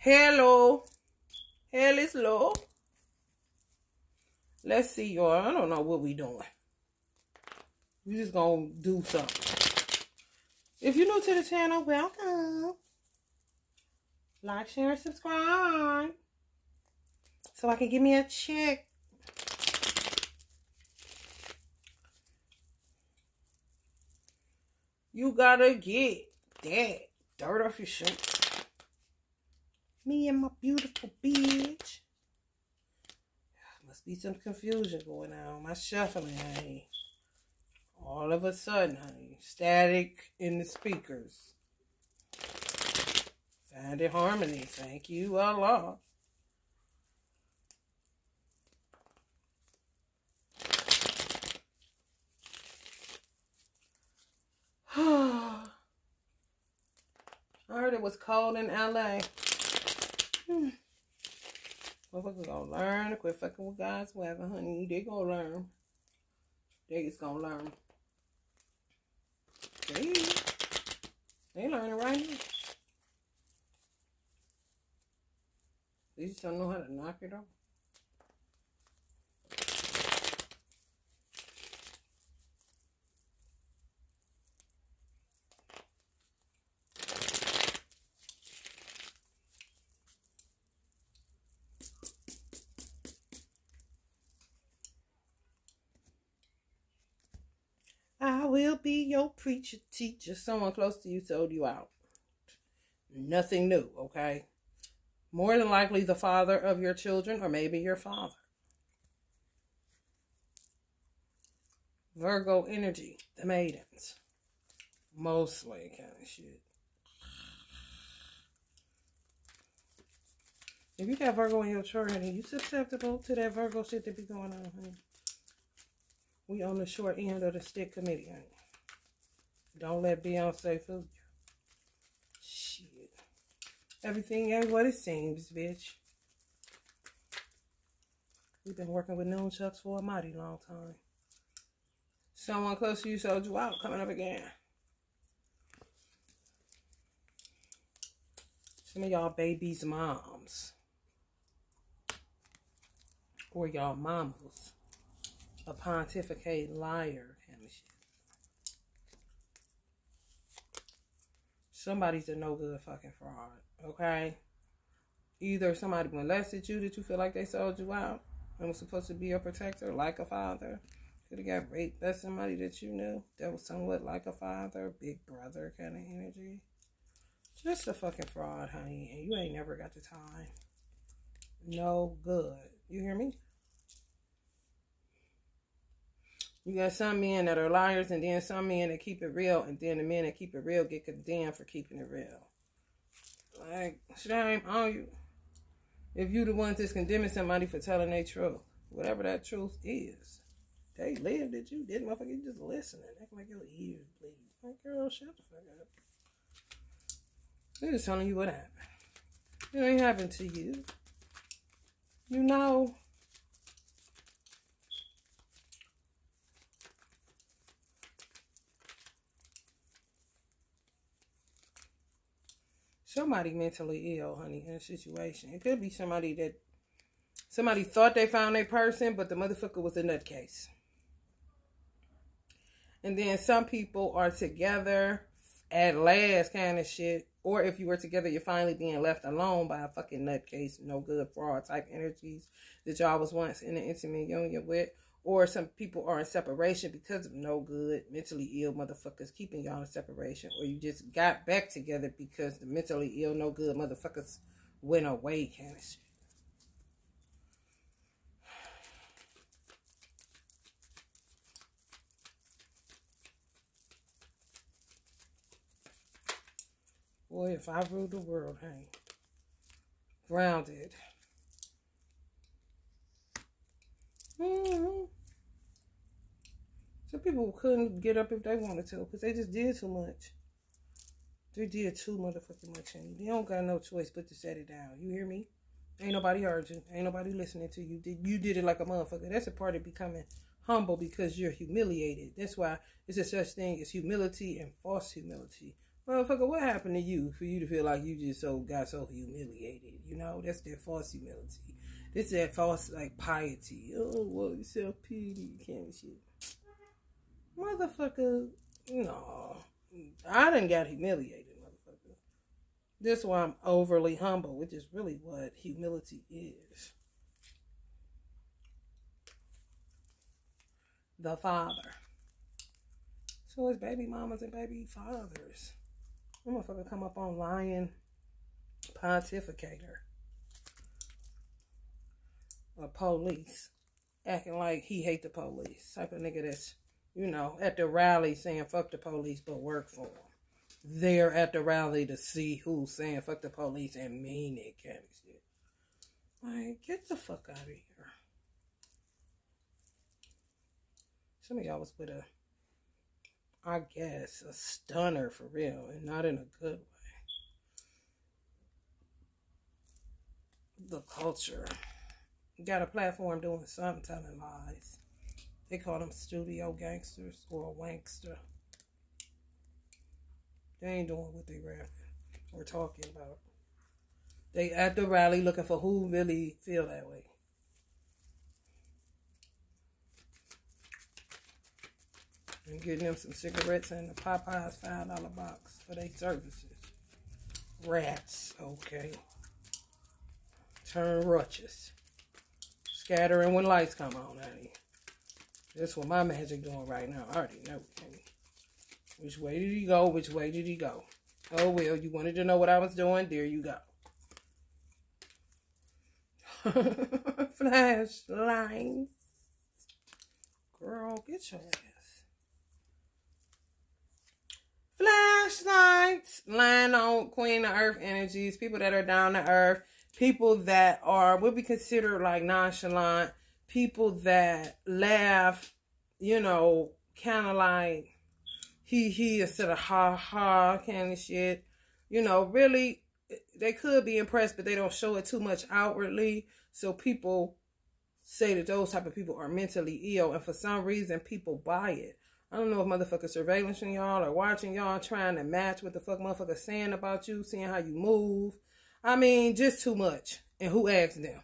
Hello. Hell is low. Let's see, y'all. I don't know what we doing. We just gonna do something. If you're new to the channel, welcome. Like, share, and subscribe. So I can give me a check. You gotta get that dirt off your shirt. Me and my beautiful bitch. Must be some confusion going on. My shuffling, honey. All of a sudden, honey. Static in the speakers. Find it harmony. Thank you, Allah. I heard it was cold in LA. Motherfuckers gonna learn to quit fucking with God's weather, honey. They gonna learn. They just gonna learn. They learning right now. They just don't know how to knock it off. I will be your preacher, teacher. Someone close to you sold you out. Nothing new, okay? More than likely the father of your children or maybe your father. Virgo energy, the maidens. Mostly kind of shit. If you got Virgo in your chart, honey, you susceptible to that Virgo shit that be going on, honey. We on the short end of the stick committee, honey. Don't let Beyonce fool you. Shit. Everything ain't what it seems, bitch. We've been working with nunchucks for a mighty long time. Someone close to you sold you out. Coming up again. Some of y'all babies' moms. Or y'all mamas. A pontificate liar kind of shit. Somebody's a no good fucking fraud, okay? Either somebody molested you that you feel like they sold you out and was supposed to be a protector like a father. Could have got raped by somebody that you knew that was somewhat like a father, big brother kind of energy. Just a fucking fraud, honey, and you ain't never got the time. No good. You hear me? You got some men that are liars and then some men that keep it real and then the men that keep it real get condemned for keeping it real. Like, shame on you. If you the ones that's condemning somebody for telling their truth, whatever that truth is, they lived it, you didn't, motherfucker, you just listening. Acting like your ears bleed. Like, girl, shut the fuck up. They're just telling you what happened. It ain't happened to you. You know. Somebody mentally ill, honey, in a situation. It could be somebody thought they found their person, but the motherfucker was a nutcase. And then some people are together at last kind of shit. Or if you were together, you're finally being left alone by a fucking nutcase, no good fraud type energies that y'all was once in an intimate union with. Or some people are in separation because of no good, mentally ill motherfuckers keeping y'all in separation. Or you just got back together because the mentally ill, no good motherfuckers went away kind of shit. Boy, if I ruled the world, hey. Grounded. Some people couldn't get up if they wanted to because they just did too much. They did too motherfucking much. And they don't got no choice but to set it down. You hear me? Ain't nobody heard you. Ain't nobody listening to you. You did it like a motherfucker. That's a part of becoming humble because you're humiliated. That's why it's a such thing as humility and false humility. Motherfucker, what happened to you for you to feel like you just got so humiliated? You know, that's that false humility. This is that false, like, piety. Oh, well, you self-pity, kind of shit. Motherfucker, no. I done got humiliated, motherfucker. This is why I'm overly humble, which is really what humility is. The father. So it's baby mamas and baby fathers. That motherfucker come up on lying pontificator. Or police. Acting like he hate the police. Type of nigga that's, you know, at the rally saying fuck the police but work for them. They're at the rally to see who's saying fuck the police and mean it kind of shit. Like, get the fuck out of here. Some of y'all was with a, I guess, a stunner for real, and not in a good way. The culture. Got a platform doing something, telling lies. They call them studio gangsters or a wankster. They ain't doing what they rapping or talking about. They at the rally looking for who really feel that way. And getting them some cigarettes and the Popeyes $5 box for their services. Rats, okay. Turn rutches. Scattering when lights come on, honey. That's what my magic doing right now. I already know, honey. Which way did he go? Which way did he go? Oh, well, you wanted to know what I was doing? There you go. Flashlights. Girl, get your ass. Flashlights. Line on Queen of Earth energies. People that are down to earth. People that are, would be considered like nonchalant. People that laugh, you know, kind of like he instead of ha ha kind of shit. You know, really, they could be impressed, but they don't show it too much outwardly. So people say that those type of people are mentally ill, and for some reason, people buy it. I don't know if motherfuckers surveillancing y'all or watching y'all, trying to match what the fuck motherfuckers saying about you, seeing how you move. I mean, just too much. And who asked them?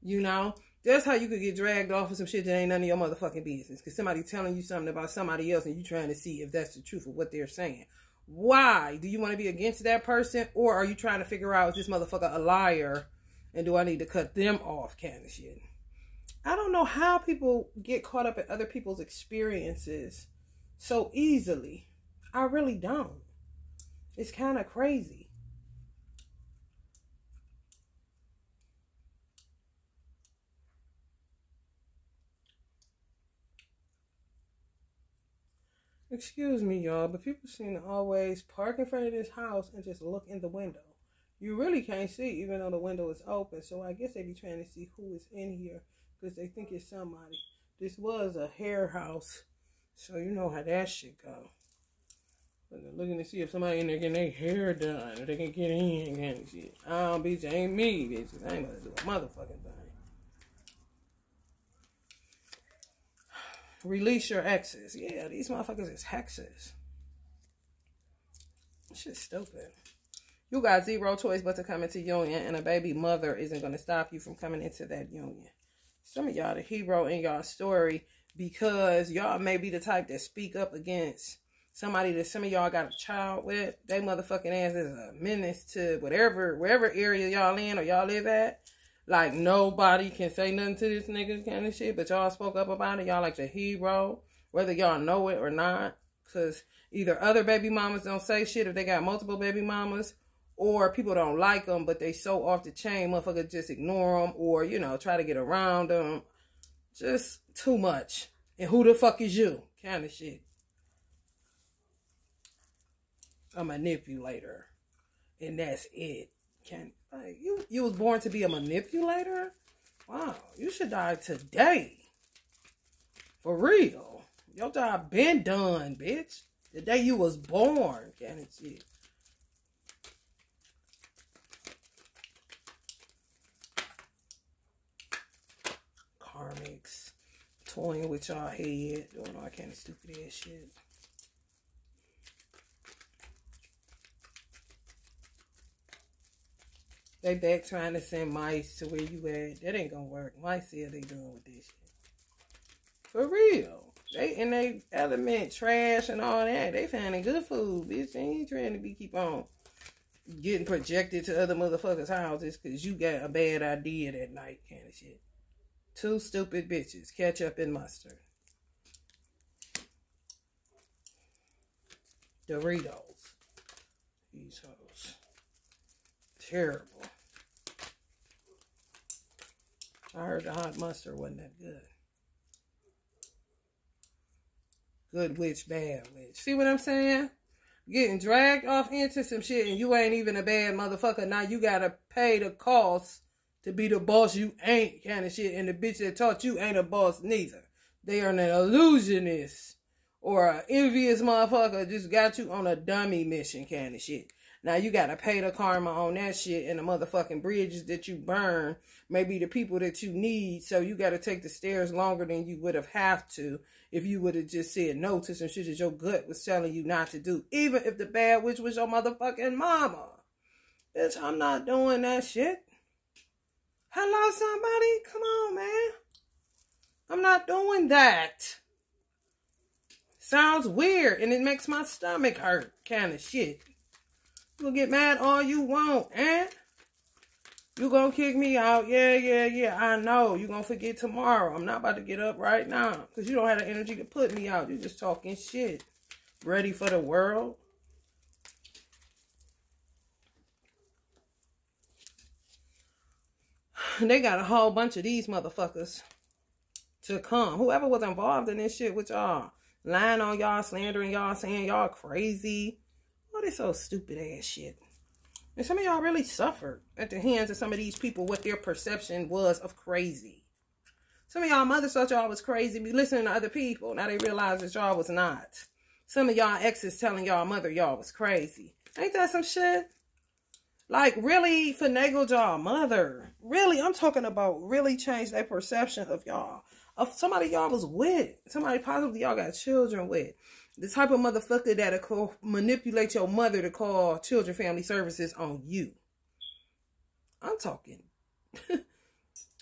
You know? That's how you could get dragged off of some shit that ain't none of your motherfucking business. Because somebody telling you something about somebody else and you trying to see if that's the truth of what they're saying. Why? Do you want to be against that person? Or are you trying to figure out, is this motherfucker a liar? And do I need to cut them off kind of shit? I don't know how people get caught up in other people's experiences so easily. I really don't. It's kind of crazy. Excuse me, y'all, but people seem to always park in front of this house and just look in the window. You really can't see, even though the window is open. So I guess they be trying to see who is in here because they think it's somebody. This was a hair house, so you know how that shit go. But they're looking to see if somebody in there getting their hair done or they can get in and shit. Bitch, ain't me, bitch. I ain't gonna do a motherfucking thing. Release your exes. Yeah, these motherfuckers is hexes. Shit's stupid. You got zero choice but to come into union, and a baby mother isn't going to stop you from coming into that union. Some of y'all the hero in y'all story because y'all may be the type that speak up against somebody that some of y'all got a child with. They motherfucking ass is a menace to wherever area y'all in or y'all live at. Like, nobody can say nothing to this nigga kind of shit, but y'all spoke up about it. Y'all like the hero, whether y'all know it or not. Because either other baby mamas don't say shit if they got multiple baby mamas, or people don't like them, but they so off the chain, motherfuckers just ignore them, or, you know, try to get around them. Just too much. And who the fuck is you? Kind of shit. A manipulator. And that's it. Like, you was born to be a manipulator? Wow, you should die today. For real. Your job been done, bitch. The day you was born, kind of shit. Karmics. Toying with y'all head. Doing all kind of stupid ass shit. They back trying to send mice to where you at. That ain't gonna work. Mice see what they doing with this shit. For real. They in they element, trash and all that. They finding good food, bitch. They ain't trying to keep on getting projected to other motherfuckers' houses because you got a bad idea that night kind of shit. Two stupid bitches. Ketchup and mustard. Doritos. These hoes. Terrible. I heard the hot mustard wasn't that good. Good witch, bad witch. See what I'm saying? Getting dragged off into some shit and you ain't even a bad motherfucker. Now you gotta pay the cost to be the boss you ain't kind of shit. And the bitch that taught you ain't a boss neither. They are an illusionist or an envious motherfucker just got you on a dummy mission kind of shit. Now you gotta pay the karma on that shit and the motherfucking bridges that you burn. Maybe the people that you need. So you gotta take the stairs longer than you would have to if you would have just said no to some shit that your gut was telling you not to do. Even if the bad witch was your motherfucking mama. Bitch, I'm not doing that shit. Hello, somebody? Come on, man. I'm not doing that. Sounds weird and it makes my stomach hurt kind of shit. You gonna get mad all you want, eh? You gonna kick me out? Yeah, I know. You gonna forget tomorrow. I'm not about to get up right now. Because you don't have the energy to put me out. You just talking shit. Ready for the world? They got a whole bunch of these motherfuckers to come. Whoever was involved in this shit with y'all. Lying on y'all, slandering y'all, saying y'all crazy. Oh, they so stupid ass shit. And some of y'all really suffered at the hands of some of these people what their perception was of crazy. Some of y'all mothers thought y'all was crazy, be listening to other people. Now they realize that y'all was not. Some of y'all exes telling y'all mother y'all was crazy. Ain't that some shit? Like, really finagled y'all mother. Really, I'm talking about really changed their perception of y'all. Of somebody y'all was with. Somebody possibly y'all got children with. The type of motherfucker that'll manipulate your mother to call children family services on you. I'm talking.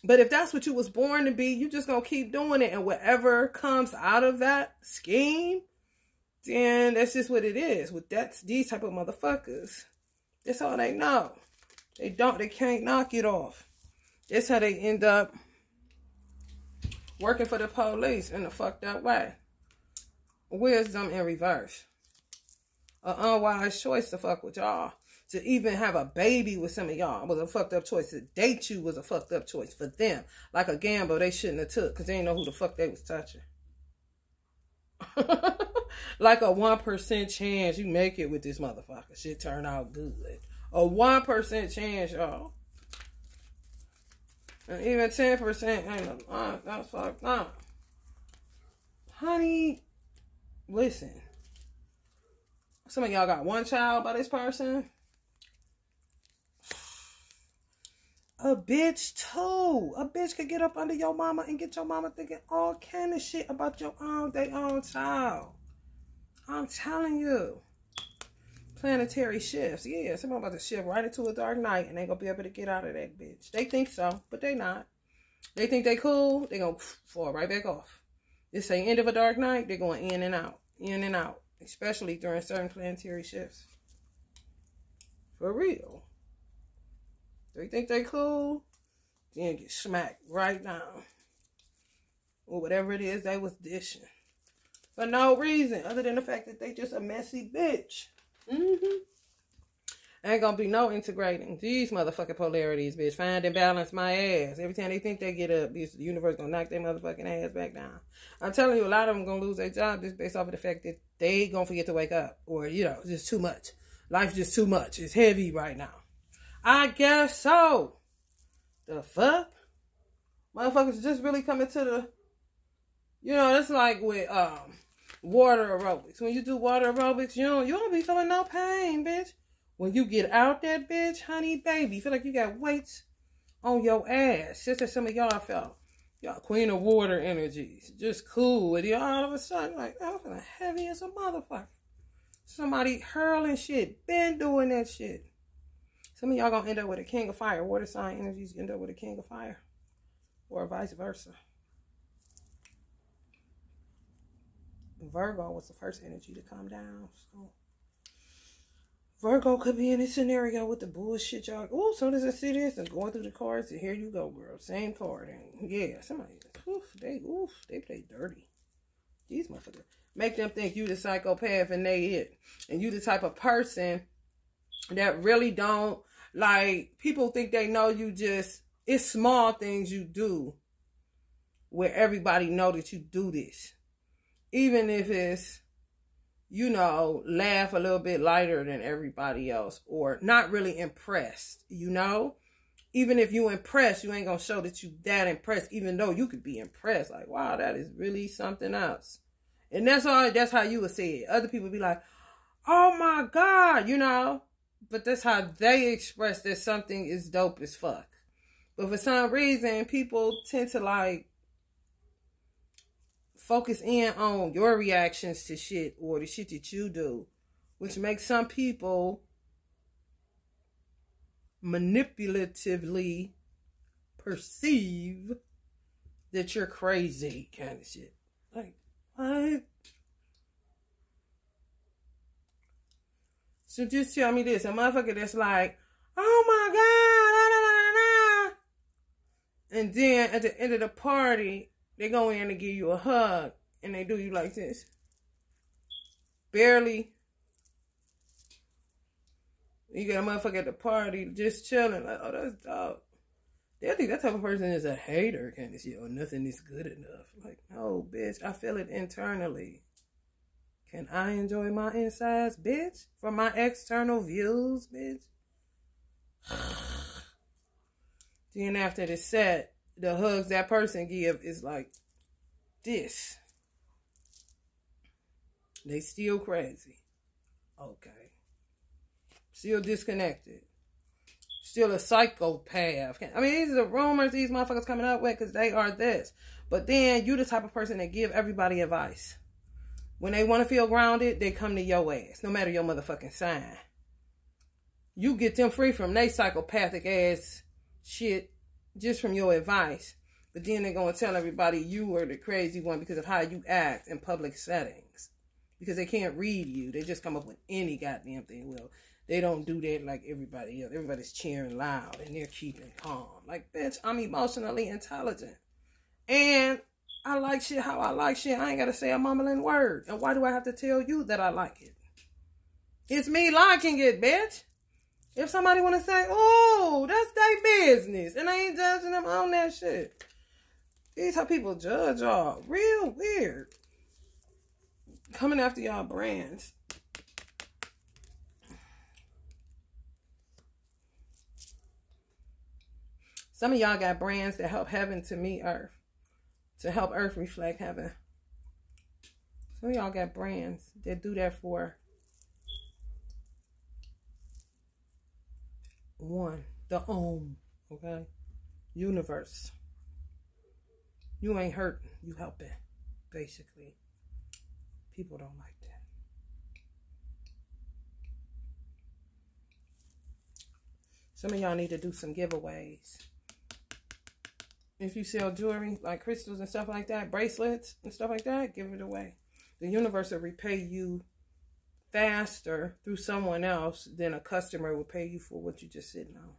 But if that's what you was born to be, you just gonna keep doing it. And whatever comes out of that scheme, then that's just what it is. With these type of motherfuckers. That's all they know. They can't knock it off. That's how they end up working for the police in a fucked up way. Wisdom in reverse. An unwise choice to fuck with y'all. To even have a baby with some of y'all was a fucked up choice. To date you was a fucked up choice for them. Like a gamble they shouldn't have took because they didn't know who the fuck they was touching. Like a 1% chance you make it with this motherfucker. Shit turn out good. A 1% chance, y'all. And even 10% ain't a that's fucked up. Honey, listen. Some of y'all got one child by this person. A bitch too. A bitch could get up under your mama and get your mama thinking all kind of shit about their own child. I'm telling you. Planetary shifts. Yeah, someone about to shift right into a dark night and they gonna be able to get out of that bitch. They think so, but they not. They think they cool, they gonna fall right back off. This say end of a dark night, they're going in and out. Especially during certain planetary shifts. For real. They think they cool, then get smacked right down. Or whatever it is they was dishing. For no reason, other than the fact that they just a messy bitch. Ain't gonna be no integrating. These motherfucking polarities, bitch. Find and balance my ass. Every time they think they get up, bitch, the universe gonna knock their motherfucking ass back down. I'm telling you, a lot of them gonna lose their job just based off of the fact that they gonna forget to wake up. Or, you know, just too much. Life's just too much. It's heavy right now. I guess so. The fuck? Motherfuckers just really coming to the... You know, it's like with water aerobics. When you do water aerobics, you don't be feeling no pain, bitch. When you get out that bitch, honey, baby, you feel like you got weights on your ass. Just as some of y'all felt. Y'all queen of water energies. Just cool. And y'all all of a sudden, like, I'm feeling heavy as a motherfucker. Somebody hurling shit. Been doing that shit. Some of y'all gonna end up with a king of fire. Water sign energies end up with a king of fire. Or vice versa. Virgo was the first energy to come down. So Virgo could be in this scenario with the bullshit y'all. Oh, so does I see this and going through the cards and here you go, girl. Same card. And yeah, somebody they play dirty. These motherfuckers make them think you the psychopath and they it. And you the type of person that really don't like people think they know you just it's small things you do where everybody know that you do this. Even if it's you know, laugh a little bit lighter than everybody else or not really impressed, you know? Even if you impressed, you ain't gonna show that you that impressed, even though you could be impressed. Like, wow, that is really something else. And that's how you would say it. Other people be like, oh my God, you know? But that's how they express that something is dope as fuck. But for some reason, people tend to like, focus in on your reactions to shit or the shit that you do, which makes some people manipulatively perceive that you're crazy kind of shit. Like, what? So just tell me this, a motherfucker that's like, oh my God, and then at the end of the party, they go in and give you a hug, and they do you like this. Barely. You get a motherfucker at the party just chilling, like, oh, that's dope. They think that type of person is a hater kind of shit, or nothing is good enough. Like, no, bitch, I feel it internally. Can I enjoy my insides, bitch? From my external views, bitch? Then after the set, the hugs that person give is like this. They still crazy. Okay. Still disconnected. Still a psychopath. I mean, these are the rumors these motherfuckers coming up with because they are this. But then you the type of person that give everybody advice. When they want to feel grounded, they come to your ass, no matter your motherfucking sign. You get them free from they psychopathic ass shit just from your advice. But then they're going to tell everybody you are the crazy one because of how you act in public settings. Because they can't read you. They just come up with any goddamn thing. Well, they don't do that like everybody else. Everybody's cheering loud and they're keeping calm. Like, bitch, I'm emotionally intelligent. And I like shit how I like shit. I ain't got to say a mumbling word. And why do I have to tell you that I like it? It's me liking it, bitch. If somebody want to say, oh, that's their business. And I ain't judging them on that shit. These how people judge y'all. Real weird. Coming after y'all brands. Some of y'all got brands that help heaven to meet earth. To help earth reflect heaven. Some of y'all got brands that do that for one, the okay? Universe. You ain't hurting, you helping, basically. People don't like that. Some of y'all need to do some giveaways. If you sell jewelry, like crystals and stuff like that, bracelets and stuff like that, give it away. The universe will repay you faster through someone else than a customer will pay you for what you just sitting on.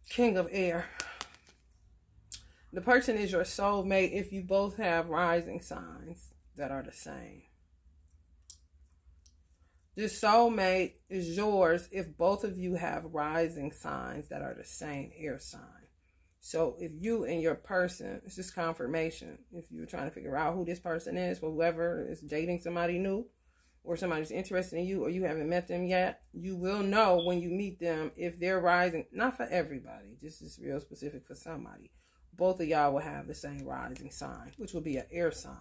King of Air. The person is your soulmate if you both have rising signs that are the same. This soulmate is yours if both of you have rising signs that are the same air sign. So if you and your person, it's just confirmation. If you're trying to figure out who this person is, for whoever is dating somebody new or somebody's interested in you or you haven't met them yet, you will know when you meet them if they're rising. Not for everybody. This is real specific for somebody. Both of y'all will have the same rising sign, which will be an air sign.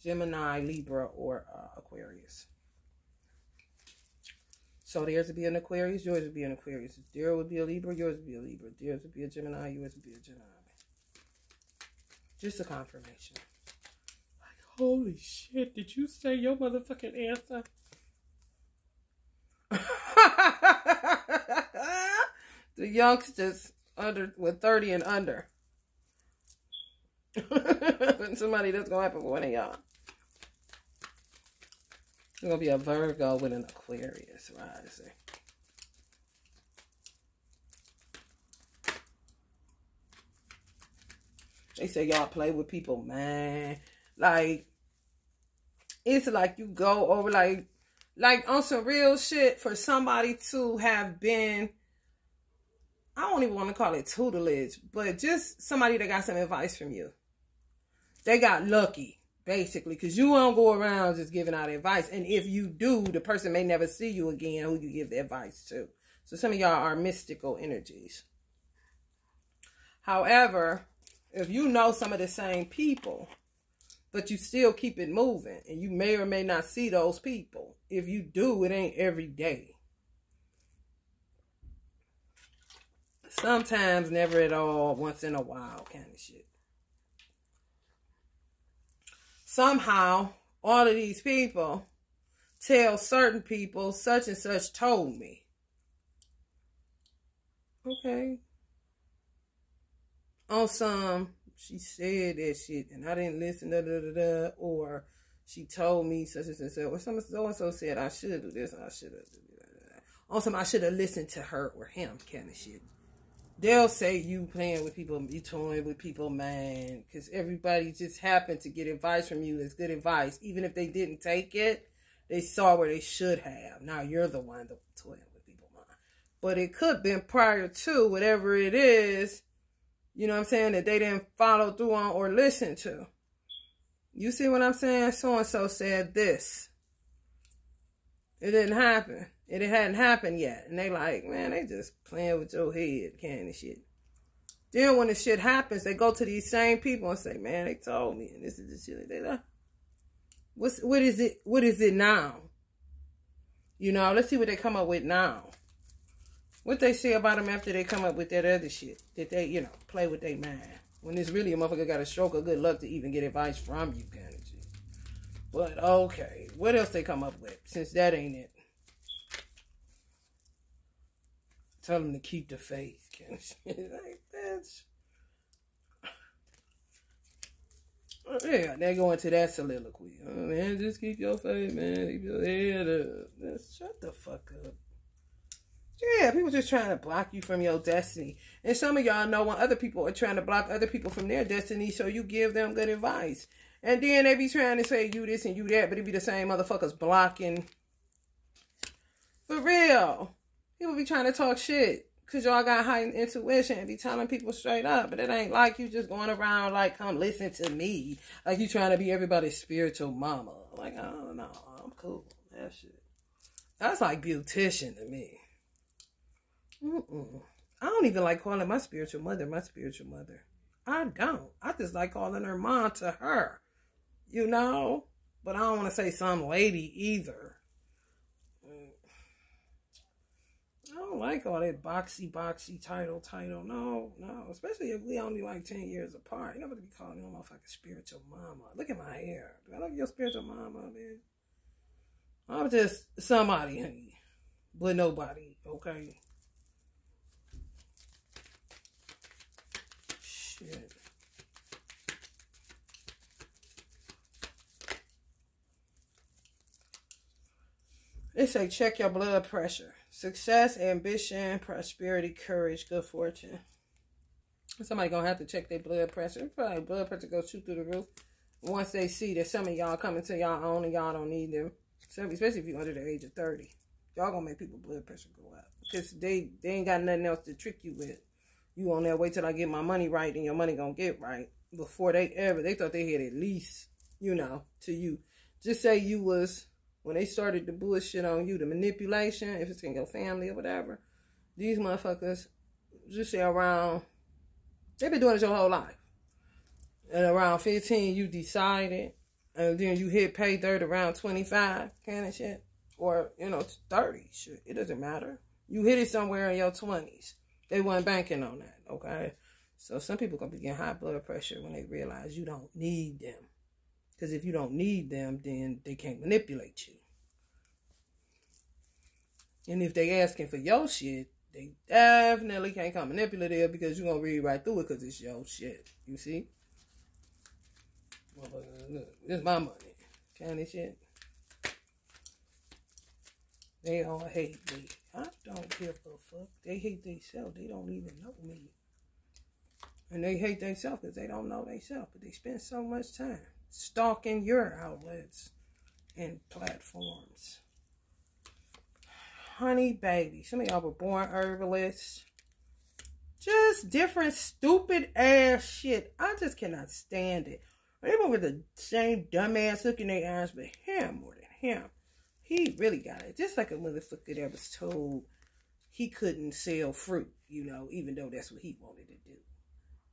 Gemini, Libra, or Aquarius. So theirs would be an Aquarius, yours would be an Aquarius. Theirs would be a Libra, yours would be a Libra. Theirs would be a Gemini, yours would be a Gemini. Just a confirmation. Like, holy shit, did you say your motherfucking answer? The youngsters with 30 and under. Somebody that's gonna happen for one of y'all. It's gonna be a Virgo with an Aquarius rising. They say y'all play with people, man. Like, it's like you go over, like on some real shit for somebody to have been, I don't even want to call it tutelage, but just somebody that got some advice from you. They got lucky, basically, because you won't go around just giving out advice. And if you do, the person may never see you again who you give the advice to. So some of y'all are mystical energies. However, if you know some of the same people, but you still keep it moving, and you may or may not see those people. If you do, it ain't every day. Sometimes, never at all, once in a while kind of shit. Somehow, all of these people tell certain people, such and such told me. Okay. On some, she said that shit and I didn't listen, or she told me such and such, or so-and-so said I should do this and I should have do that. On some, I should have listened to her or him kind of shit. They'll say you playing with people, you toying with people, man, because everybody just happened to get advice from you. That's good advice. Even if they didn't take it, they saw where they should have. Now you're the one that's toying with people, man. But it could have been prior to whatever it is, you know what I'm saying, that they didn't follow through on or listen to. You see what I'm saying? So-and-so said this. It didn't happen. It hadn't happened yet. And they like, man, they just playing with your head kind of shit. Then when the shit happens, they go to these same people and say, man, they told me. And this is the shit. They like, what is it? What is it now? You know, let's see what they come up with now. What they say about them after they come up with that other shit. That they, you know, play with their mind. When it's really a motherfucker got a stroke of good luck to even get advice from you kind of shit. But, okay. What else they come up with? Since that ain't it. Tell them to keep the faith. Kind of shit. Like, that's... Yeah, they go into that soliloquy. Oh, man, just keep your faith, man. Keep your head up. Just shut the fuck up. Yeah, people just trying to block you from your destiny. And some of y'all know when other people are trying to block other people from their destiny, so you give them good advice. And then they be trying to say you this and you that, but it be the same motherfuckers blocking. For real. People be trying to talk shit because y'all got heightened intuition and be telling people straight up. But it ain't like you just going around like, come listen to me. Like you trying to be everybody's spiritual mama. Like, I don't know. I'm cool. That shit. That's like beautician to me. I don't even like calling my spiritual mother my spiritual mother. I don't. I just like calling her mom to her. You know? But I don't want to say some lady either. I don't like all that boxy title. No. Especially if we only like 10 years apart. You never be calling no motherfucking spiritual mama. Look at my hair. Do I look at your spiritual mama, man? I'm just somebody, honey. But nobody, okay? Shit. They say check your blood pressure. Success, ambition, prosperity, courage, good fortune. Somebody gonna have to check their blood pressure. Probably blood pressure goes shoot through the roof. Once they see that some of y'all coming to y'all own and y'all don't need them. Especially if you're under the age of 30. Y'all gonna make people's blood pressure go up. Because they ain't got nothing else to trick you with. You on there, wait till I get my money right and your money gonna get right. Before they thought they had at least, you know, to you. Just say you was, when they started the bullshit on you, the manipulation, if it's in your family or whatever, these motherfuckers, just say around, they've been doing it your whole life. And around 15, you decided, and then you hit pay dirt around 25 kind of shit. Or, you know, 30, shit. It doesn't matter. You hit it somewhere in your 20s. They weren't banking on that, okay? So some people gonna be getting high blood pressure when they realize you don't need them. Because if you don't need them, then they can't manipulate you. And if they asking for your shit, they definitely can't come manipulative because you're gonna read right through it because it's your shit. You see? Look, this is my money. Kind of shit. They all hate me. I don't give a fuck. They hate themselves. They don't even know me. And they hate themselves because they don't know themselves. But they spend so much time stalking your outlets and platforms. Honey baby. Some of y'all were born herbalists. Just different stupid ass shit. I just cannot stand it. They were the same dumbass look in their eyes, but him more than him. He really got it. Just like a motherfucker that was told he couldn't sell fruit, you know, even though that's what he wanted to do.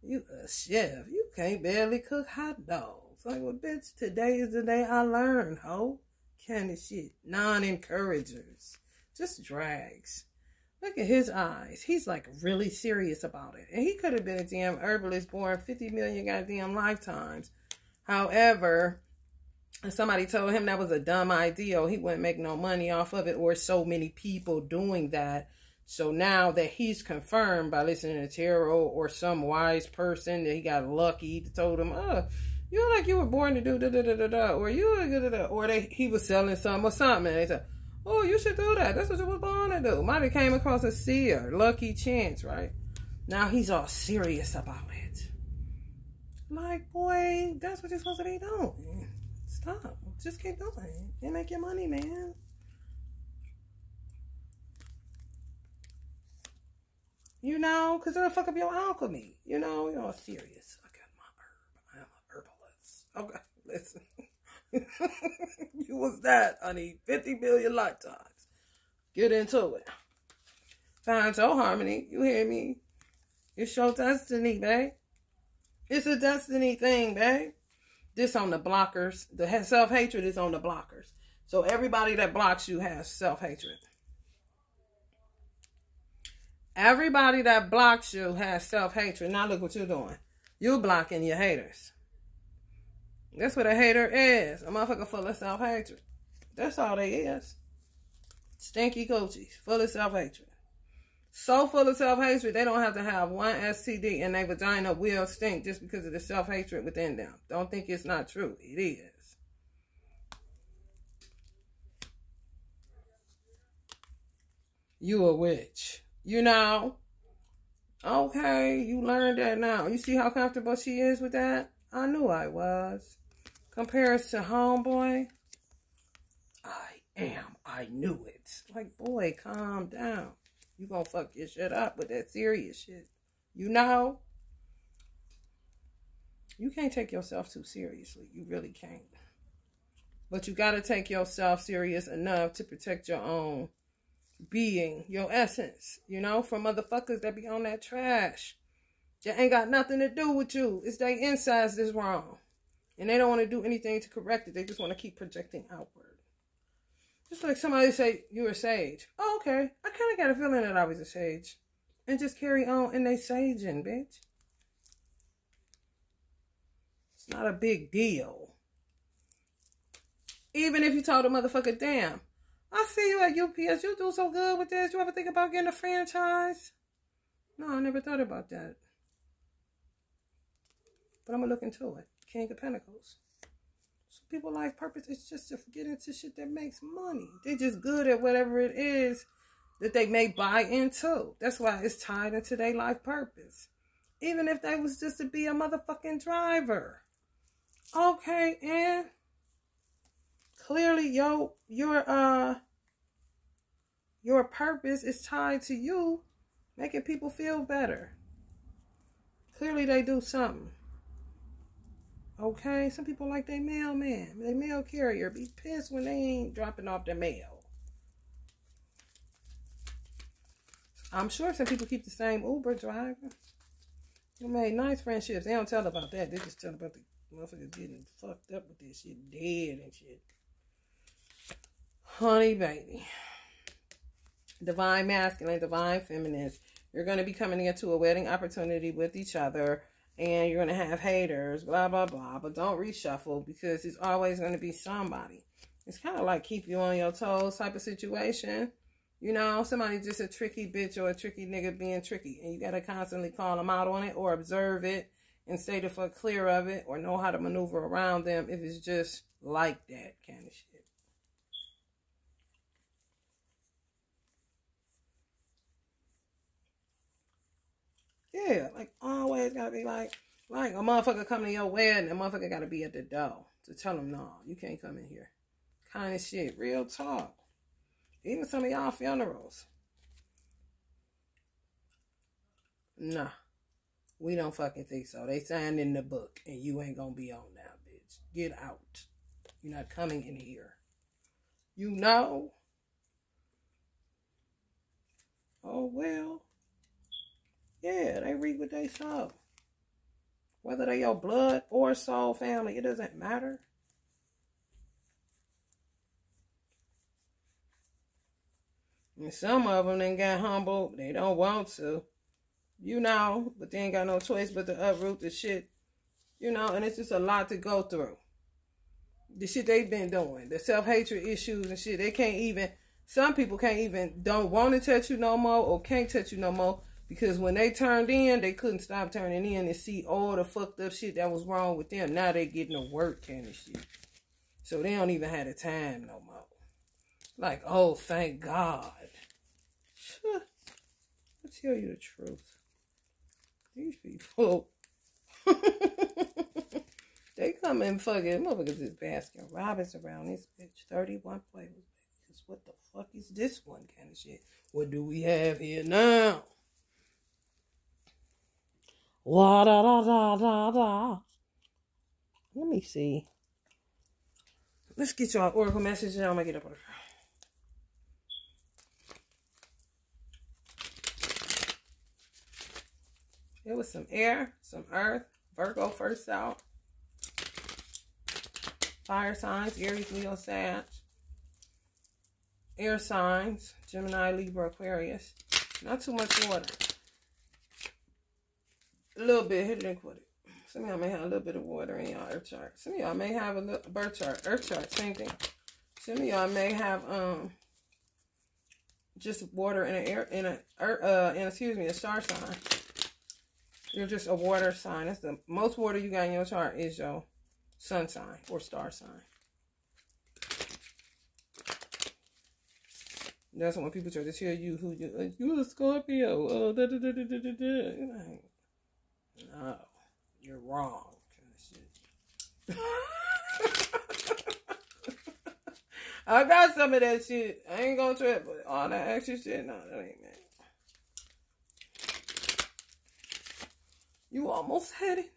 You a chef. You can't barely cook hot dogs. Like, well, bitch, today is the day I learned, ho. Kind of shit. Non-encouragers. Just drags. Look at his eyes. He's like really serious about it. And he could have been a damn herbalist born 50 million goddamn lifetimes. However, somebody told him that was a dumb idea, or he wouldn't make no money off of it, or so many people doing that. So now that he's confirmed by listening to tarot or some wise person that he got lucky to told him, you like you were born to do da da da da da, or you da da da, or he was selling something or something, and they said, oh, you should do that. That's what you was born to do. Might have came across a seer, lucky chance, right? Now he's all serious about it. Like, boy, that's what you're supposed to be doing. Stop. Just keep doing it. You make your money, man. You know, because it'll fuck up your alchemy. You know, you're all serious. I got my herb. I am an herbalist. Okay, listen. You was that, honey. 50 million lifetimes. Get into it. Find your harmony. You hear me? It's your destiny, babe. It's a destiny thing, babe. This on the blockers. The self-hatred is on the blockers. So everybody that blocks you has self-hatred. Everybody that blocks you has self-hatred. Now look what you're doing. You're blocking your haters. That's what a hater is. A motherfucker full of self-hatred. That's all they is. Stinky coochies. Full of self-hatred. So full of self-hatred, they don't have to have one STD and their vagina will stink just because of the self-hatred within them. Don't think it's not true. It is. You a witch. You know? Okay, you learned that now. You see how comfortable she is with that? I knew I was. Compared to homeboy, I knew it. Like, boy, calm down. You gonna fuck your shit up with that serious shit. You know? You can't take yourself too seriously. You really can't. But you gotta take yourself serious enough to protect your own being, your essence, you know, from motherfuckers that be on that trash. That ain't got nothing to do with you. It's their insides that's wrong. And they don't want to do anything to correct it. They just want to keep projecting outward. Just like somebody say, you're a sage. Oh, okay. I kind of got a feeling that I was a sage. And just carry on in they saging, bitch. It's not a big deal. Even if you told a motherfucker, damn, I see you at UPS. You do so good with this. You ever think about getting a franchise? No, I never thought about that. But I'm going to look into it. King of Pentacles. So people life purpose is just to get into shit that makes money. They're just good at whatever it is that they may buy into. That's why it's tied into their life purpose. Even if they was just to be a motherfucking driver. Okay, and clearly your purpose is tied to you making people feel better. Clearly they do something. Okay, some people like their mailman, their mail carrier. Be pissed when they ain't dropping off their mail. I'm sure some people keep the same Uber driver. They made nice friendships. They don't tell about that. They just tell about the motherfuckers getting fucked up with this shit, dead and shit. Honey baby. Divine masculine, divine feminine. You're going to be coming into a wedding opportunity with each other, and you're going to have haters, blah, blah, blah. But don't reshuffle, because it's always going to be somebody. It's kind of like keep you on your toes type of situation. You know, somebody just a tricky bitch or a tricky nigga being tricky, and you got to constantly call them out on it or observe it and stay the fuck clear of it or know how to maneuver around them if it's just like that kind of shit. Yeah, like always gotta be like a motherfucker coming to your wedding, a motherfucker gotta be at the door to tell them, no, you can't come in here. Kind of shit. Real talk. Even some of y'all funerals. Nah. We don't fucking think so. They signed in the book and you ain't gonna be on now, bitch. Get out. You're not coming in here. You know? Oh, well. Yeah, they reap what they sow. Whether they your blood or soul family, it doesn't matter. And some of them then got humbled. They don't want to. You know, but they ain't got no choice but to uproot the shit. You know, and it's just a lot to go through. The shit they've been doing. The self-hatred issues and shit. They can't even, some people can't even, don't want to touch you no more or can't touch you no more. Because when they turned in, they couldn't stop turning in and see all the fucked up shit that was wrong with them. Now they getting to work kind of shit. So they don't even have the time no more. Like, oh, thank God. I'll tell you the truth. These people, they come in fucking, motherfuckers is Baskin Robbins around this bitch. 31 flavors. What the fuck is this one kind of shit? What do we have here now? La da da da da da. Let me see. Let's get y'all oracle messages. I'm gonna get up on the phone. There was some air, some earth, Virgo first out. Fire signs, Aries, Leo, Sag. Air signs, Gemini, Libra, Aquarius. Not too much water. A little bit, hit it and quit it. Some of y'all may have a little bit of water in y'all earth chart. Some of y'all may have a little birth chart, earth chart, same thing. Some of y'all may have just water in a star sign. You're just a water sign. That's the most water you got in your chart is your sun sign or star sign. That's when people try to tell you who you're a Scorpio. Oh, da da da da da da da. You're like, no, you're wrong. Kind of shit. I got some of that shit. I ain't gonna trip, but all that extra shit, no, that ain't that. You almost had it.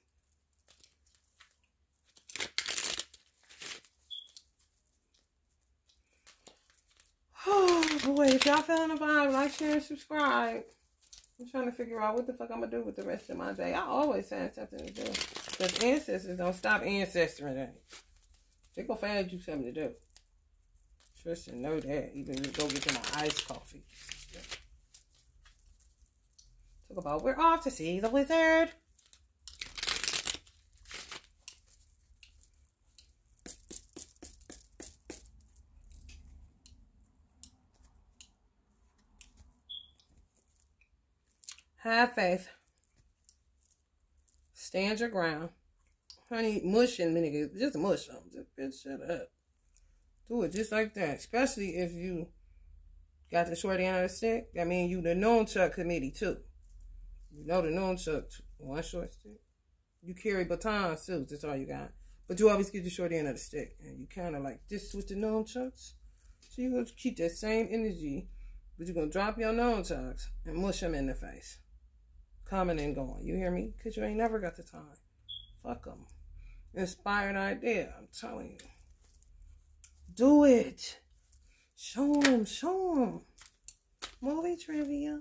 Oh boy, if y'all feeling the vibe, like, share, and subscribe. I'm trying to figure out what the fuck I'm gonna do with the rest of my day. I always find something to do. Because ancestors don't stop ancestoring. They gonna find you something to do. Trust and know that. Even if you go get them an iced coffee. Talk about we're off to see the wizard. Have faith. Stand your ground. Honey, mushing me, nigga. Just mush them. Just bitch, shut up. Do it just like that. Especially if you got the short end of the stick. That means you the nunchuck committee too. You know the nunchuck. One short stick. You carry batons too. That's all you got. But you always get the short end of the stick. And you kind of like this with the nunchucks. So you're going to keep that same energy. But you're going to drop your nunchucks and mush them in the face. Coming and going. You hear me? Because you ain't never got the time. Fuck them. Inspired idea. I'm telling you. Do it. Show them. Show them. Movie trivia.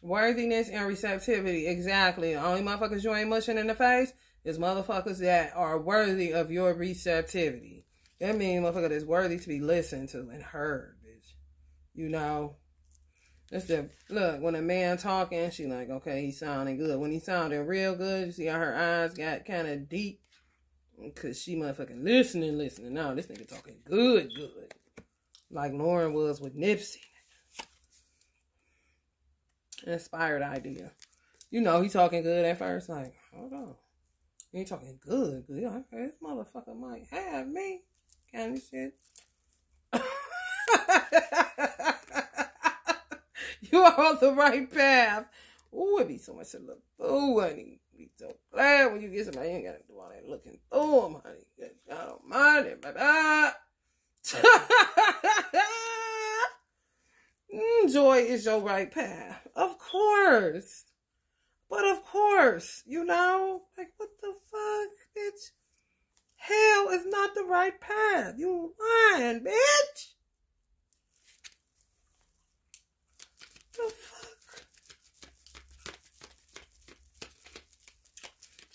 Worthiness and receptivity. Exactly. The only motherfuckers you ain't mushing in the face is motherfuckers that are worthy of your receptivity. That means motherfucker that's worthy to be listened to and heard, bitch. You know. That's the look, when a man talking, she like, okay, he sounding good. When he sounding real good, you see how her eyes got kind of deep? Because she motherfucking listening. No, this nigga talking good. Like Lauren was with Nipsey. Inspired idea. You know, he talking good at first. Like, hold on. He ain't talking good. Okay, this motherfucker might have me. Kind of shit. You are on the right path. Ooh, it'd be so much to look through, honey. Be so glad when you get somebody. You ain't gotta do all that looking through them, honey. I don't mind it, baby. Joy is your right path. Of course. But of course, you know, like, what the fuck, bitch? Hell is not the right path. You lying, bitch. The fuck?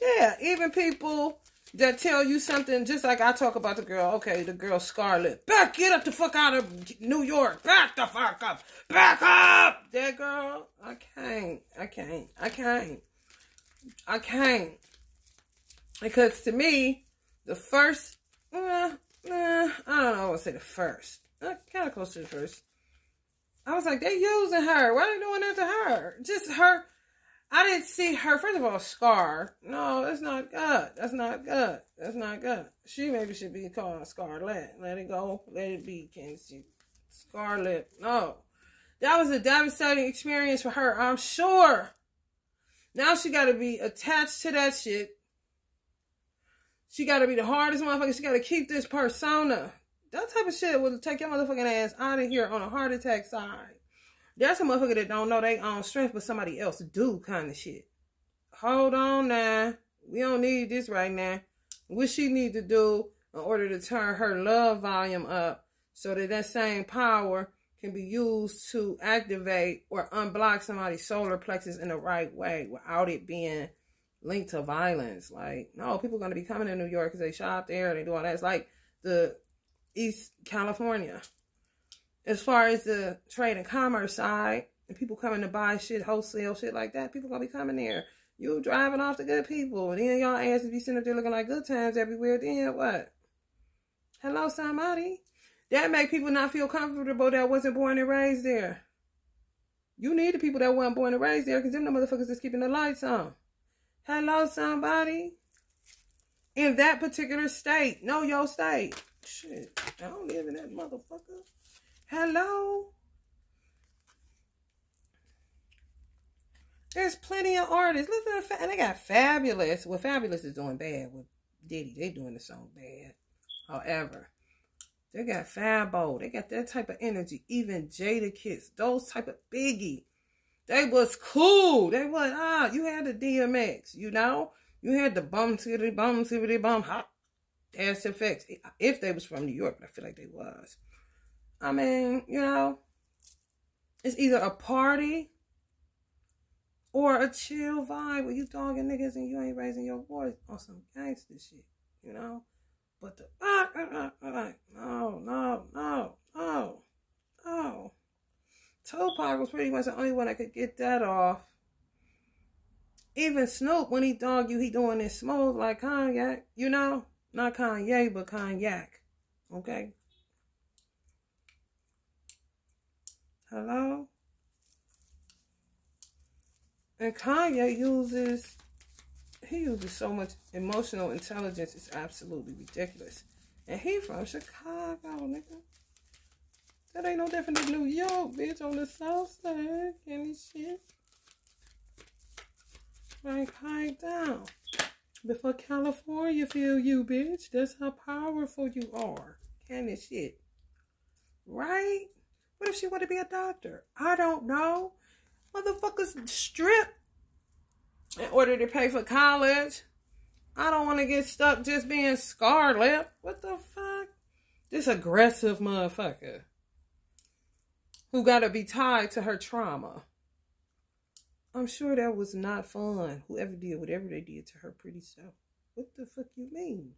Yeah, even people that tell you something, just like I talk about the girl. Okay, the girl Scarlett. Get up the fuck out of New York. Back the fuck up. Back up. That girl, I can't. Because to me, the first, I don't know, I would say the first. Kind of close to the first. I was like, they using her. Why are they doing that to her? Just her. I didn't see her. First of all, Scar. No, that's not good. That's not good. She maybe should be called Scarlett. Let it go. Let it be. Can't she? Scarlett. No. That was a devastating experience for her, I'm sure. Now she got to be attached to that shit. She got to be the hardest motherfucker. She got to keep this persona. That type of shit will take your motherfucking ass out of here on a heart attack side. There's a motherfucker that don't know they own strength, but somebody else do kind of shit. Hold on now. We don't need this right now. What she need to do in order to turn her love volume up so that that same power can be used to activate or unblock somebody's solar plexus in the right way without it being linked to violence. Like, no, people are going to be coming to New York because they shop there and they do all that. It's like the East California. As far as the trade and commerce side, and people coming to buy shit, wholesale shit like that, people going to be coming there. You driving off the good people. And then y'all asses be sitting up there looking like good times everywhere. Then what? Hello, somebody. That make people not feel comfortable that wasn't born and raised there. You need the people that weren't born and raised there because them the motherfuckers that's keeping the lights on. Hello, somebody. In that particular state. Know your state. Shit. I don't live in that motherfucker. Hello. There's plenty of artists. Listen to they got Fabulous. Well, Fabulous is doing bad with Diddy. They doing the song bad. However, they got Fabo. They got that type of energy. Even Jadakiss. Those type of Biggie. They was cool. They was, you had the DMX, you know? You had the bum, hot ass effects. If they was from New York, but I feel like they was. I mean, you know, it's either a party or a chill vibe where you dogging niggas and you ain't raising your voice on some gangster shit, you know? But the, no. Tupac was pretty much the only one that could get that off. Even Snoop, when he dog you, he doing this smooth like Kanye, you know? Not Kanye, but Cognac, okay? Hello? And Kanye uses so much emotional intelligence, it's absolutely ridiculous. And he from Chicago, nigga. That ain't no different than New York, bitch, on the south side. Any shit. Like, hide down. Before California feel you, bitch. That's how powerful you are. Any shit. Right? What if she want to be a doctor? I don't know. Motherfuckers strip in order to pay for college. I don't want to get stuck just being Scarlett. What the fuck? This aggressive motherfucker who got to be tied to her trauma. I'm sure that was not fun. Whoever did whatever they did to her pretty self. What the fuck you mean?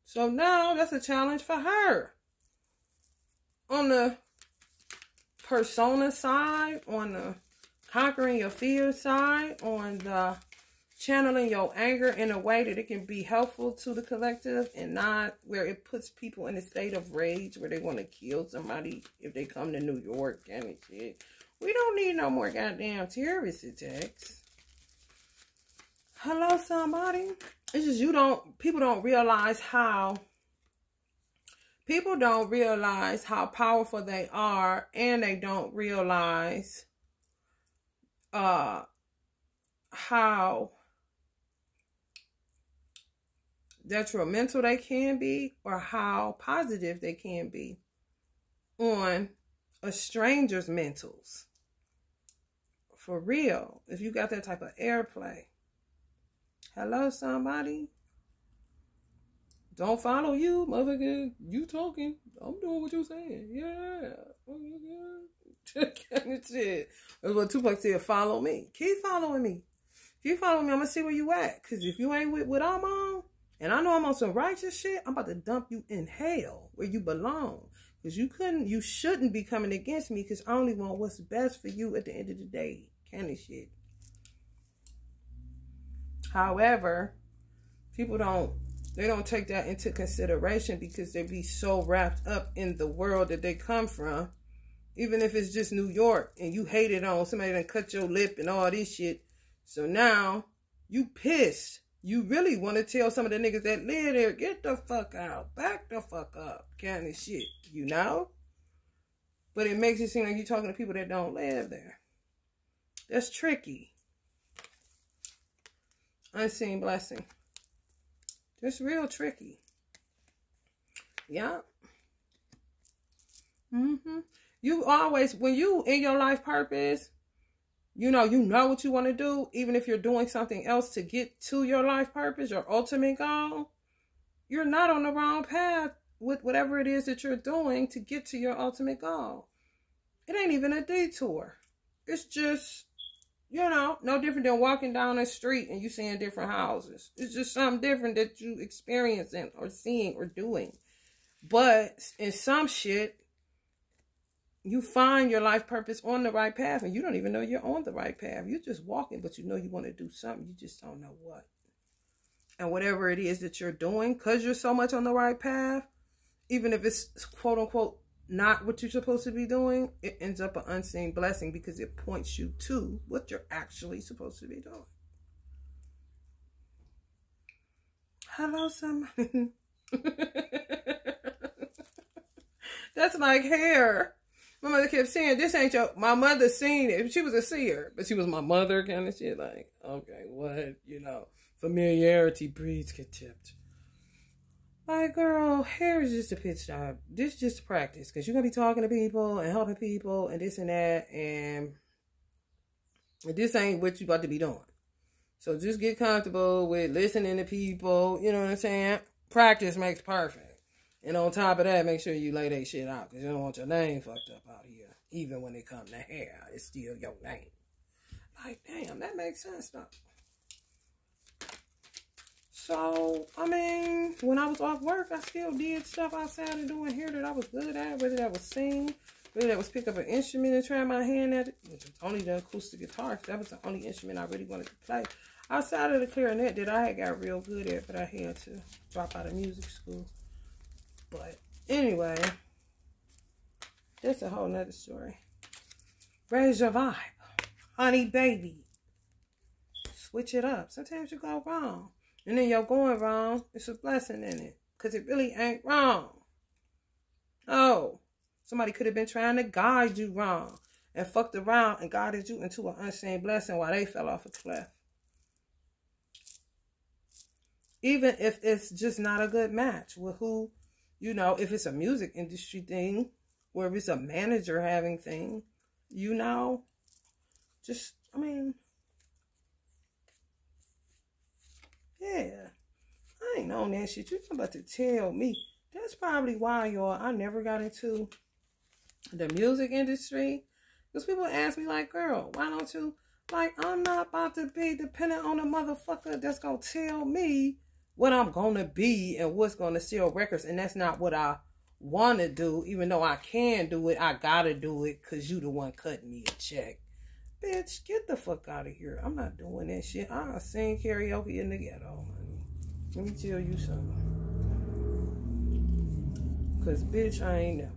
So now that's a challenge for her. On the persona side, on the conquering your fear side, on the channeling your anger in a way that it can be helpful to the collective and not where it puts people in a state of rage where they want to kill somebody if they come to New York and shit. We don't need no more goddamn terrorist attacks. Hello, somebody. It's just people don't realize how powerful they are, and they don't realize how detrimental they can be or how positive they can be on a stranger's mentals. For real, if you got that type of airplay. Hello, somebody. Don't follow you, motherfucker. You talking. I'm doing what you're saying. Yeah. That's it. That's what Tupac said. Follow me. Keep following me. If you follow me, I'm going to see where you at. Because if you ain't with what I'm on, and I know I'm on some righteous shit, I'm about to dump you in hell where you belong. Because you shouldn't be coming against me because I only want what's best for you at the end of the day. Kind of shit. However, people don't take that into consideration because they be so wrapped up in the world that they come from. Even if it's just New York and you hate it on somebody done cut your lip and all this shit. So now you pissed. You really want to tell some of the niggas that live there, get the fuck out, back the fuck up, kind of shit, you know? But it makes it seem like you're talking to people that don't live there. That's tricky. Unseen blessing. That's real tricky. Yeah. You always, when you in your life purpose, you know what you want to do, even if you're doing something else to get to your life purpose, your ultimate goal, you're not on the wrong path with whatever it is that you're doing to get to your ultimate goal. It ain't even a detour. It's just, no different than walking down the street and you seeing different houses. It's just something different that you experiencing or seeing or doing. But in some shit, you find your life purpose on the right path and you don't even know you're on the right path. You're just walking, but you know you want to do something. You just don't know what. And whatever it is that you're doing, because you're so much on the right path, even if it's quote unquote not what you're supposed to be doing, it ends up an unseen blessing because it points you to what you're actually supposed to be doing. Hello, somebody. That's like hair. My mother kept saying, this ain't your... My mother seen it. She was a seer, but she was my mother kind of shit. Like, okay, what? Familiarity breeds contempt. Like, girl, hair is just a pitch job. This is just a practice. Because you're going to be talking to people and helping people and this and that. And this ain't what you about to be doing. So just get comfortable with listening to people. You know what I'm saying? Practice makes perfect. And on top of that, make sure you lay that shit out. Because you don't want your name fucked up out here. Even when it comes to hair, it's still your name. Like, damn, that makes sense, though. So, I mean, when I was off work, I still did stuff outside and doing hair that I was good at. Whether that was sing, whether that was pick up an instrument and try my hand at it. Which was only the acoustic guitar. Because that was the only instrument I really wanted to play. Outside of the clarinet that I had got real good at. But I had to drop out of music school. But anyway, that's a whole nother story. Raise your vibe. Honey baby. Switch it up. Sometimes you go wrong. And then you're going wrong. It's a blessing in it. Because it really ain't wrong. Oh. Somebody could have been trying to guide you wrong. And fucked around and guided you into an unseen blessing while they fell off a cliff. Even if it's just not a good match with who... if it's a music industry thing, or if it's a manager having thing, just, yeah, I ain't on that shit. You're about to tell me. That's probably why, y'all, I never got into the music industry. Because people ask me, like, girl, why don't you, like, I'm not about to be dependent on a motherfucker that's going to tell me what I'm going to be and what's going to sell records. And that's not what I want to do, even though I can do it, I gotta do it because you the one cutting me a check. Bitch, get the fuck out of here. I'm not doing that shit. I'll sing karaoke in the ghetto, honey. Let me tell you something. Because, bitch, I ain't never.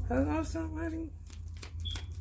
Hello, somebody?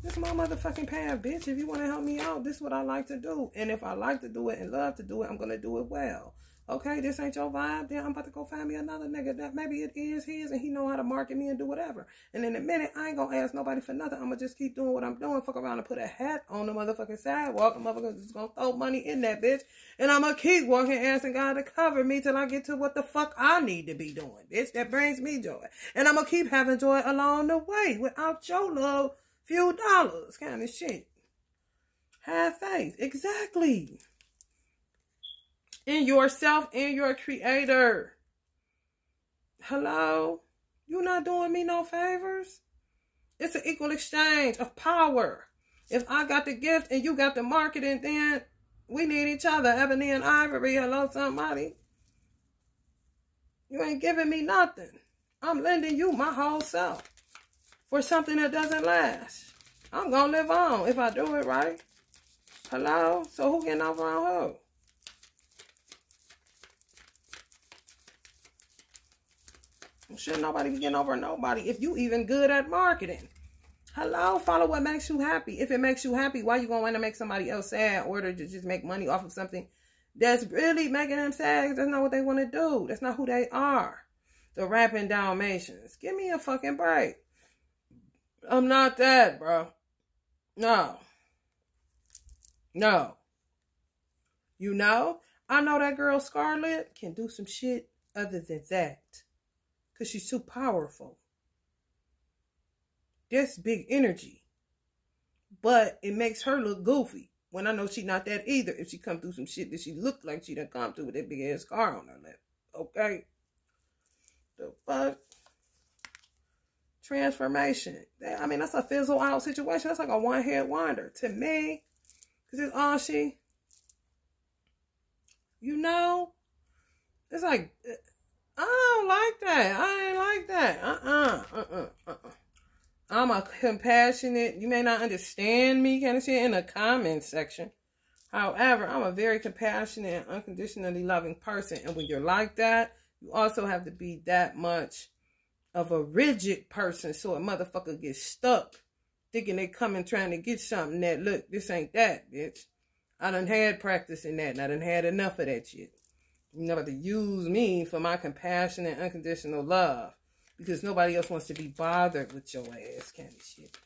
This is my motherfucking path, bitch. If you want to help me out, this is what I like to do. And if I like to do it and love to do it, I'm going to do it well. Okay, this ain't your vibe, then I'm about to go find me another nigga that maybe it is his and he know how to market me and do whatever. And in a minute, I ain't gonna ask nobody for nothing. I'm gonna just keep doing what I'm doing. Fuck around and put a hat on the motherfucking sidewalk. The motherfucker just gonna throw money in that bitch. And I'm gonna keep walking, asking God to cover me till I get to what the fuck I need to be doing, bitch. That brings me joy. And I'm gonna keep having joy along the way without your little few dollars kind of shit. Have faith. Exactly. In yourself and your creator. Hello? You not doing me no favors? It's an equal exchange of power. If I got the gift and you got the marketing, then we need each other. Ebony and Ivory. Hello, somebody. You ain't giving me nothing. I'm lending you my whole self for something that doesn't last. I'm going to live on if I do it right. Hello? So who getting over on who? Shouldn't nobody be getting over nobody if you even good at marketing. Hello? Follow what makes you happy. If it makes you happy, why you going to want to make somebody else sad or to just make money off of something that's really making them sad? That's not what they want to do. That's not who they are. The rapping Dalmatians. Give me a fucking break. I'm not that, bro. No. No. You know? I know that girl Scarlett can do some shit other than that. Because she's too powerful. That's big energy. But it makes her look goofy. When I know she's not that either. If she come through some shit that she looked like she done come through with that big ass scar on her lip. Okay? The fuck? Transformation. I mean, that's a fizzle out situation. That's like a one-hit wonder. To me. Because it's all she... You know? It's like... I don't like that. I ain't like that. I'm a compassionate, you may not understand me kind of shit in the comment section. However, I'm a very compassionate and unconditionally loving person. And when you're like that, you also have to be that much of a rigid person so a motherfucker gets stuck thinking they coming trying to get something that, look, this ain't that, bitch. I done had practice in that and I done had enough of that shit. You know, to use me for my compassion and unconditional love. Because nobody else wants to be bothered with your ass kind of shit.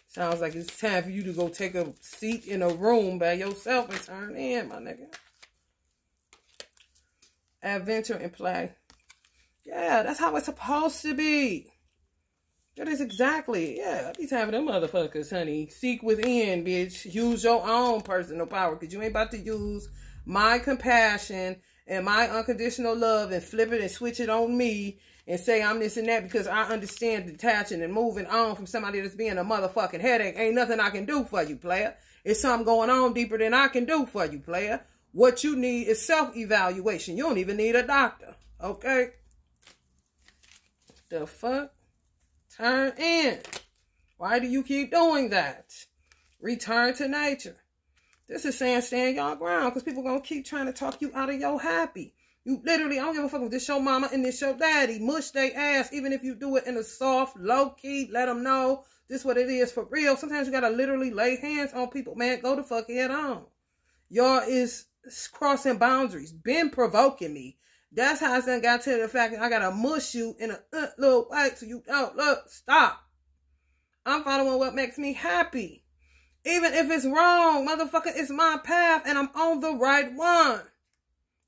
Sounds like it's time for you to go take a seat in a room by yourself and turn in, my nigga. Adventure and play. Yeah, that's how it's supposed to be. That is exactly. Yeah, I be time for them motherfuckers, honey. Seek within, bitch. Use your own personal power. Because you ain't about to use my compassion and my unconditional love and flip it and switch it on me and say I'm this and that because I understand detaching and moving on from somebody that's being a motherfucking headache. Ain't nothing I can do for you, player. It's something going on deeper than I can do for you, player. What you need is self-evaluation. You don't even need a doctor, okay? The fuck? Turn in. Why do you keep doing that? Return to nature. This is saying stand y'all ground because people going to keep trying to talk you out of your happy. You literally, I don't give a fuck if this your mama and this your daddy. Mush they ass, even if you do it in a soft, low key, let them know this what it is for real. Sometimes you got to literally lay hands on people. Man, go the fuck head on. Y'all is crossing boundaries. Been provoking me. That's how I done got to the fact that I got to mush you in a little way so you don't look. Stop. I'm following what makes me happy. Even if it's wrong, motherfucker, it's my path and I'm on the right one.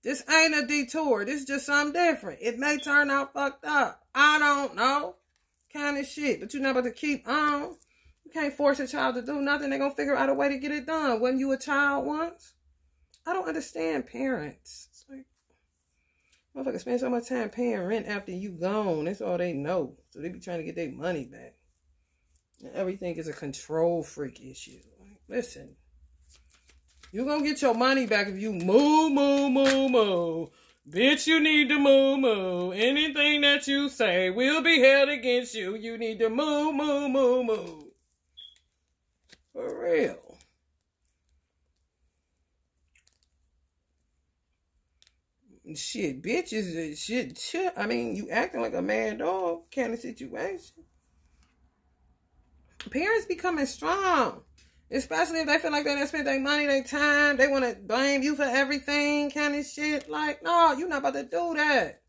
This ain't a detour. This is just something different. It may turn out fucked up. I don't know. Kind of shit. But you're not about to keep on. You can't force a child to do nothing. They're going to figure out a way to get it done. Wasn't you a child once? I don't understand parents. It's like, motherfuckers spend so much time paying rent after you gone. That's all they know. So they be trying to get their money back. Everything is a control freak issue. Like, listen, you're going to get your money back if you moo. Bitch, you need to move. Anything that you say will be held against you. You need to move. For real. Shit, bitches, shit. I mean, you acting like a mad dog kind of situation. Parents becoming strong. Especially if they feel like they done spent their money, their time. They want to blame you for everything kind of shit. Like, no, you're not about to do that.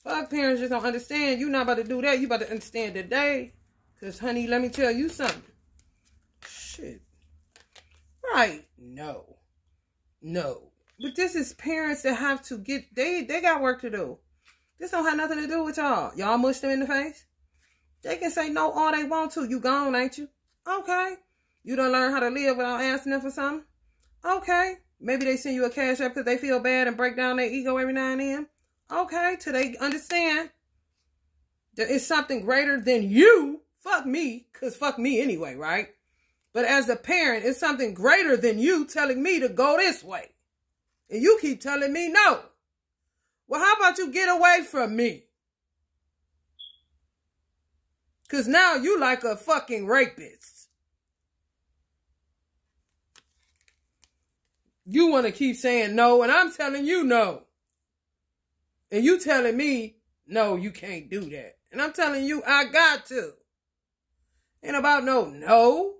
Fuck, parents just don't understand. You're not about to do that. You about to understand today. Because, honey, let me tell you something. Shit. Right. No. But this is parents that have to get, they got work to do. This don't have nothing to do with y'all. Y'all mush them in the face. They can say no all they want to. You gone, ain't you? Okay. You don't learn how to live without asking them for something? Okay. Maybe they send you a cash app because they feel bad and break down their ego every now and then. Okay. Till they understand there is something greater than you. Fuck me. Because fuck me anyway, right? But as a parent, it's something greater than you telling me to go this way. And you keep telling me no. Well, how about you get away from me? Because now you like a fucking rapist. You want to keep saying no, and I'm telling you no. And you telling me, no, you can't do that. And I'm telling you, I got to. Ain't about no.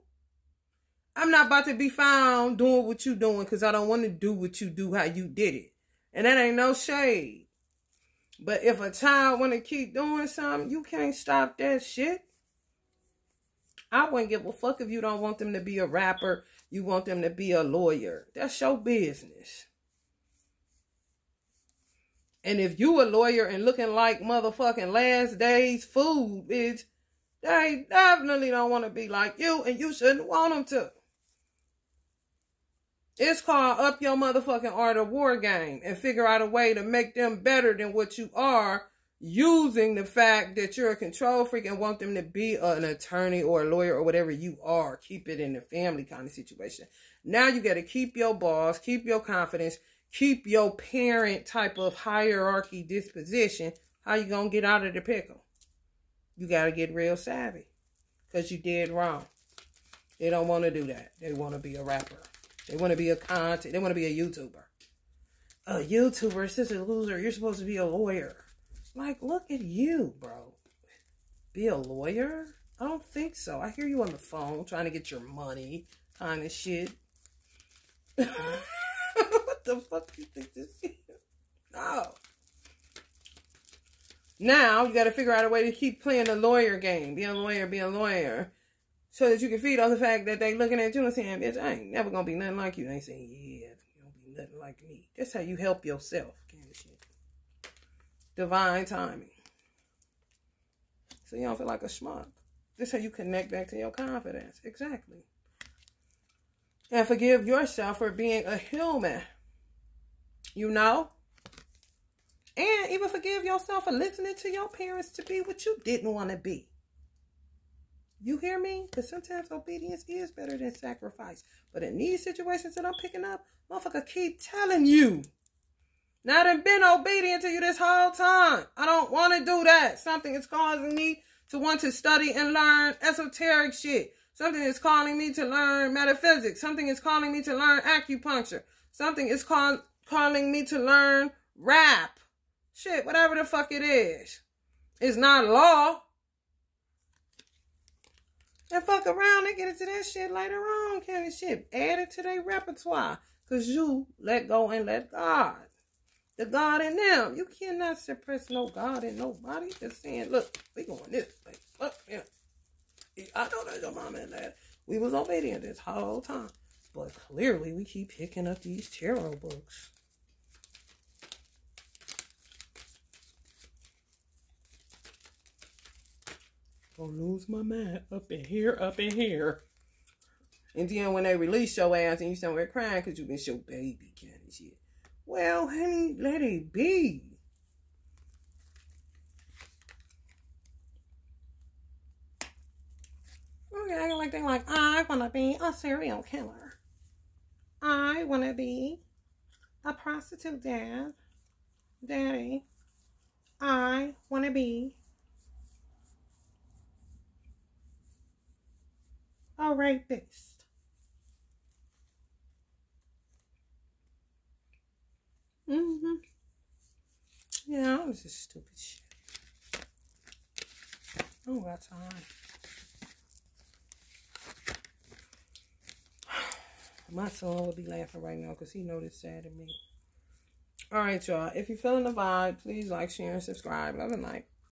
I'm not about to be found doing what you doing because I don't want to do what you do how you did it. And that ain't no shade. But if a child want to keep doing something, you can't stop that shit. I wouldn't give a fuck if you don't want them to be a rapper. You want them to be a lawyer. That's your business. And if you a lawyer and looking like motherfucking last day's food, bitch, they definitely don't want to be like you, and you shouldn't want them to. It's called up your motherfucking art of war game and figure out a way to make them better than what you are, using the fact that you're a control freak and want them to be an attorney or a lawyer or whatever you are. Keep it in the family kind of situation. Now you got to keep your boss, keep your confidence, keep your parent type of hierarchy disposition. How you going to get out of the pickle? You got to get real savvy because you did wrong. They don't want to do that. They want to be a rapper. They want to be a content. They want to be a YouTuber. A YouTuber, such a loser. You're supposed to be a lawyer. Like, look at you, bro. Be a lawyer? I don't think so. I hear you on the phone trying to get your money kind of shit. What the fuck do you think this is? No. Now, you got to figure out a way to keep playing the lawyer game. Be a lawyer. So that you can feed on the fact that they looking at you and saying, bitch, I ain't never going to be nothing like you. They ain't saying, yeah, you don't be nothing like me. That's how you help yourself. Kind of shit. Divine timing. So you don't feel like a schmuck. This is how you connect back to your confidence. Exactly. And forgive yourself for being a human. You know? And even forgive yourself for listening to your parents to be what you didn't want to be. You hear me? Because sometimes obedience is better than sacrifice. But in these situations that I'm picking up, motherfucker keep telling you. Now I done been obedient to you this whole time. I don't want to do that. Something is causing me to want to study and learn esoteric shit. Something is calling me to learn metaphysics. Something is calling me to learn acupuncture. Something is calling me to learn rap. Shit, whatever the fuck it is. It's not law. And fuck around and get into that shit later on, kind of shit. Add it to their repertoire. Because you let go and let God. The God in them. You cannot suppress no God in nobody. Just saying, look, we going this way. Look, yeah. I know that your mama and dad. We was obedient this whole time. But clearly we keep picking up these tarot books. Gonna lose my mind up in here. And then when they release your ass and you somewhere crying because you been your baby kind of shit. Well, honey, let it be. Okay, like they like, I want to be a serial killer. I want to be a prostitute dad. Daddy, I want to be a rapist. Mm-hmm. Yeah, this is stupid shit. I don't got time. My son would be laughing right now because he know this sad to me. All right, y'all. If you're feeling the vibe, please like, share, and subscribe. Love and light.